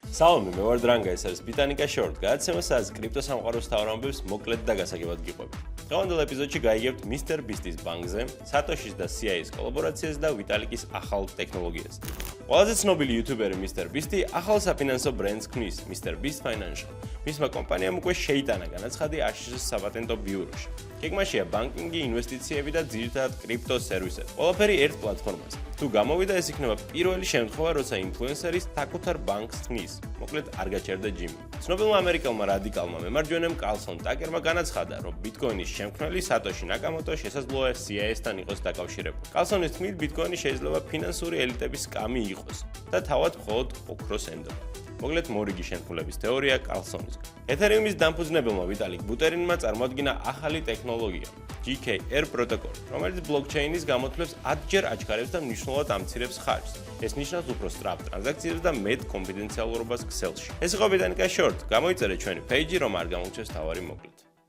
სალამი, მე ვარ დრანგა, ეს არის Bitanica Short, გადაცემა, სადაც კრიპტოსამყაროს თავრამბებს მოკლედ და გასაგებად გიყვებით. დღევანდელ ეპიზოდში გაიგებთ Mr. Beast-ის ბანკზე, Satoshi-ს და CIA-ს კოლაბორაციას და Vitalikis ახალ ტექნოლოგიას. ყველაზე ცნობილი იუთუბერი Mr. Beast-ი ახალ საფინანსო ბრენდს ქმნის, Mr. Beast Financial. მისმა კომპანიამ უკვე შეიტანა განაცხადი ASH-ის საპატენტო ბიუროში. გეგმაშია ბანკინგი, ინვესტიციები და ძირითადად კრიპტო სერვისები. ყველაფერი ერთ პლატფორმაზე. თუ გამოვიდა, ეს იქნება პირველი შემთხვევა, როცა ინფლუენსერი საკუთარ ბანკს თმის. მოკლედ არ გაჩერდა ჯიმი. ცნობილმა ამერიკელმა რადიკალმა მემარჯვენემ კარლსონ ტაკერმა განაცხადა, რომ ბიტკოინის შემქმნელი სატოში ნაკამოტო შესაძლოა CIA-სთან იყოს დაკავშირებული. კარლსონის თქმით, ბიტკოინი შეიძლება ფინანსური ელიტების სკამი იყოს და თავად მხოლოდ ოქროს ენდობა. მოკლედ მორიგი შემქმნელების თეორია კარლსონის. ეთერიუმის დამფუძნებელმა ვიტალიკ ბუტერინმა წარმოადგინა ახალი ტექნოლოგია, GKR პროტოკოლი, რომელიც ბლოკჩეინის გამოთვლებს 10-ჯერ აჩქარებს და მნიშვნელოვნად ამცირებს ხარჯს. ეს ნიშნავს უფრო სწრაფ ტრანზაქციებს და მეტ კონფიდენციალურობას ქსელში. ეს იყო Bitanica Short. გამოიწერეთ ჩვენი პეიჯი, რომ არ გამოგჩეს თავარი მოკლედ.